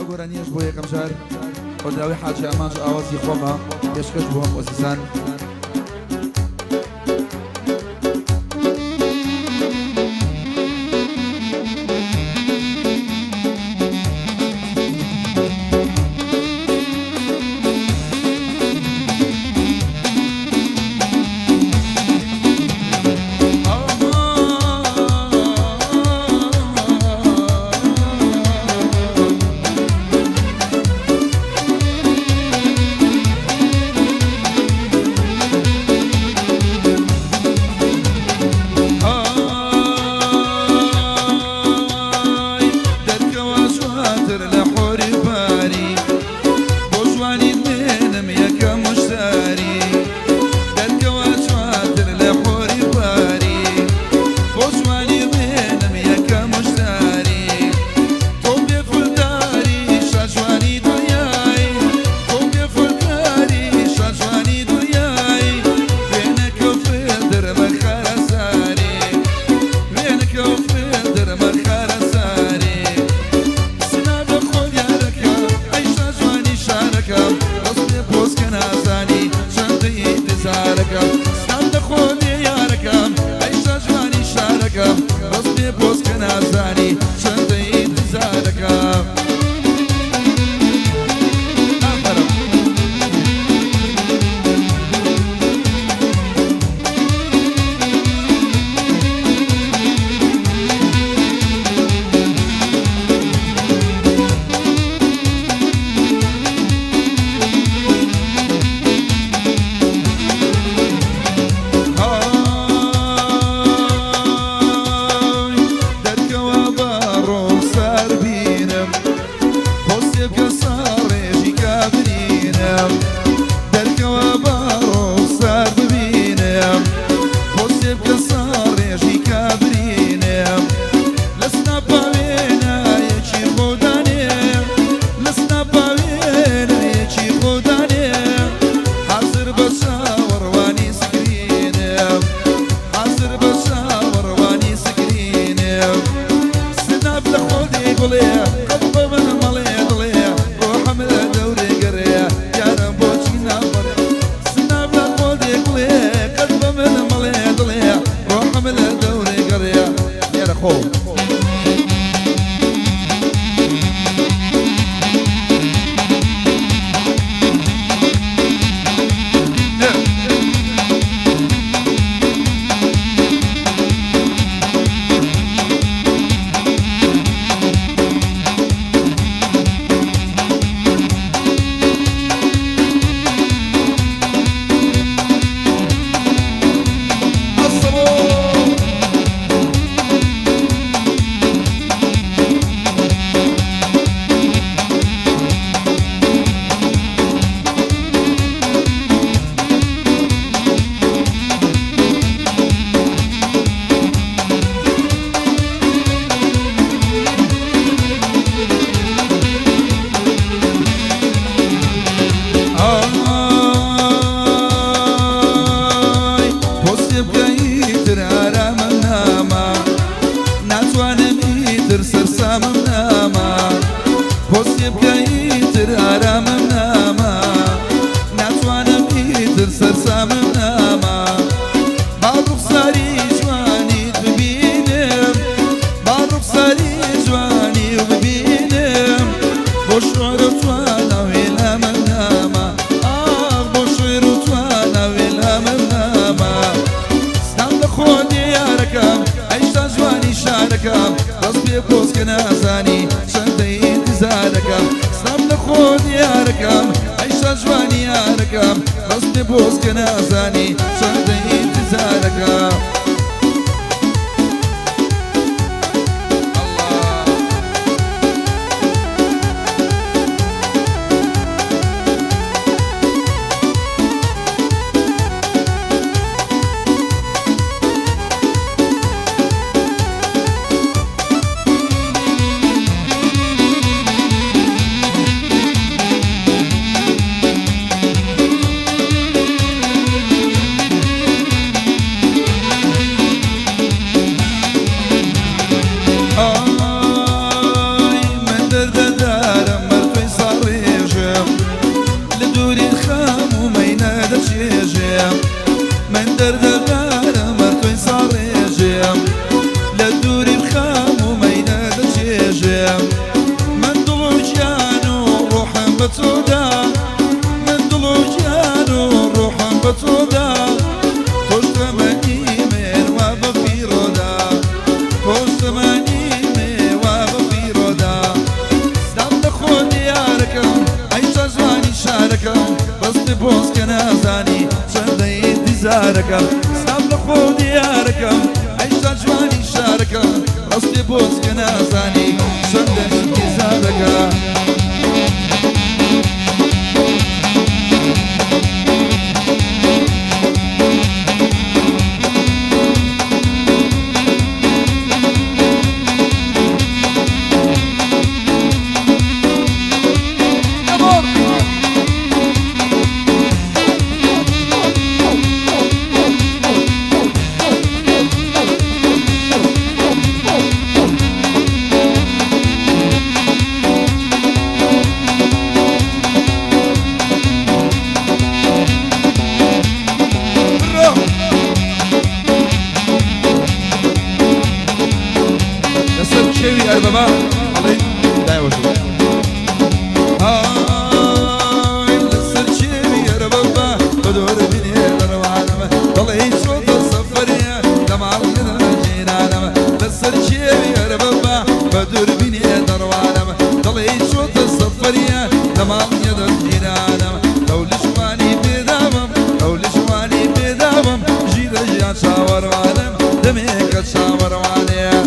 بگۆرانیش بۆ یەکەم جار خۆدراوی حاجی ئامانج ئاوازی خۆمە پێشکەش بۆ هەم ئۆزیزان دياركم سام لخو دياركم عيشة جواني شاركم رصدي بوز كنازاني شندن كزادك بابا الله دايما هاي لسه شيء يا بابا بدور بيني دروانه طلعي صوت السفريه دمع الجنان لسه شيء يا بابا بدور بيني دروانه طلعي صوت السفريه دمع الجنان لو لشواني بدامم لو لشواني بدامم جيل جا شاور عالم دمك شاور عليه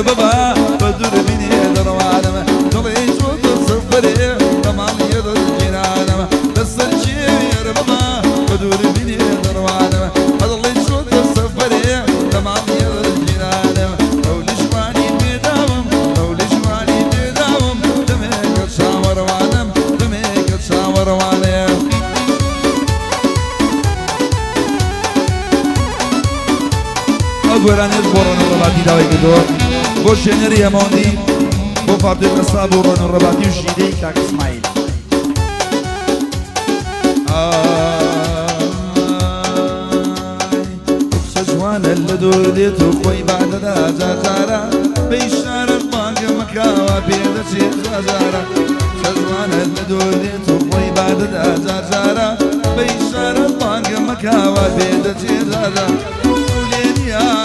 بابا بدور بيني دروانه طلعي صوت السفريه طمال يد الجيران بس الشيء يا بابا بدور بيني دروانه طلعي صوت السفريه طمال يد الجيران لو لشواني بداوم لو لشواني بداوم دمك شاور وعدم دمك شاور وعدم أقولاني البورون الرباطي داوي كدور بو شنري اموندي بو فرد القصاب ورون الرباطي وشيدي كاك اسماعيل سجوان اللدور ديتو خوي بعد دا زازارا بيشار الباقي مكاوا بيدا سيد زازارا سجوان اللدور ديتو خوي بعد دا زازارا بيشار الباقي مكاوا بيدا سيد زازارا ولينيا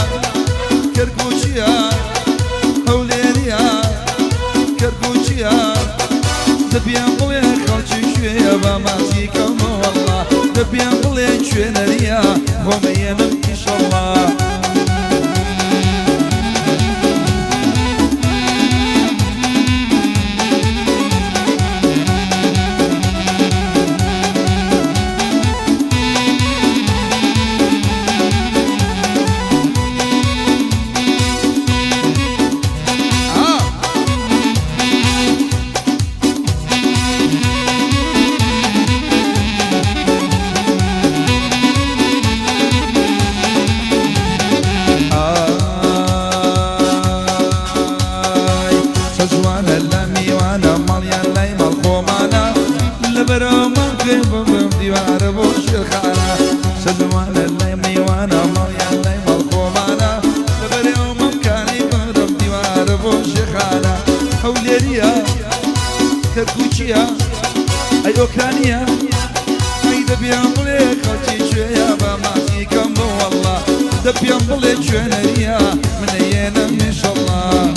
كركوشيا هولينيا كركوشيا دبيان بلي خلشي شوية بماسي كم والله دبيان بلي شوية نريا ومينم إن شاء الله كركوشيا أي أوكرانيا أي دبيان بلي خلتي شوية بماسي كم والله دبيان بلي شوينيا من أيانا إن شاء الله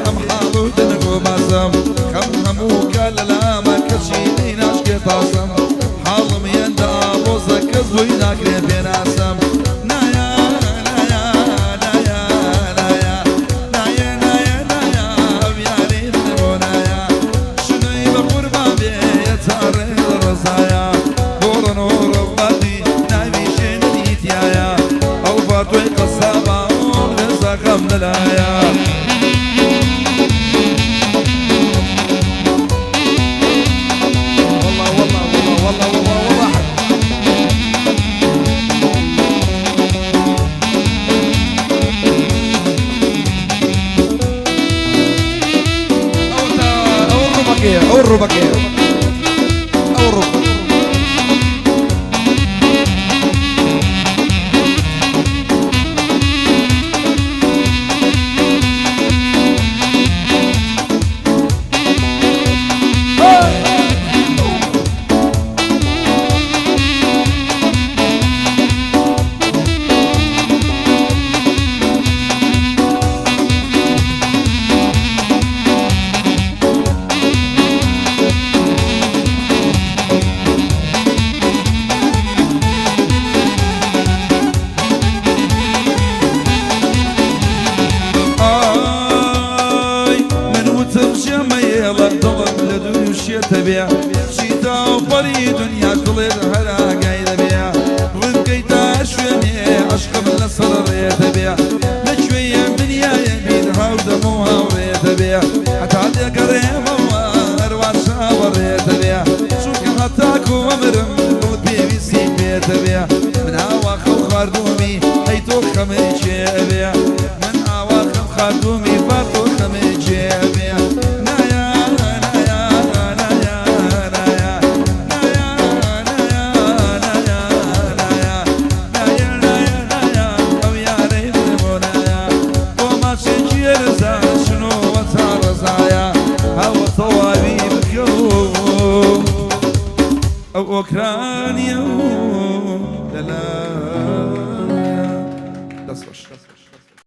أم حالو دنقو باسم خم همو كاللا ما كشي ناش كتاسم حالم يندا بوزك زوي ناكري بيناسم نايا نايا نايا نايا نايا نايا نايا بيالي نبونايا شنو يبقر بابي يتاري الرزايا بور نور بادي نايبي شنو يتيايا أو فاتوي قصابة ونزاق من الآيا أورو بكير أورو تبيع شيتا وفري دنيا طلع هلا قايد بيع رفقيتا شويني عشق من الصدر يتبيع لشوية من يا يمينها ودموها وريتبيع حتى عليك ريمة أروع شاور يتبيع شوك حتاك ومرم قلبي بيسي بيتبيع من هواخ خردومي هيتو خميش يبيع من هواخ خردومي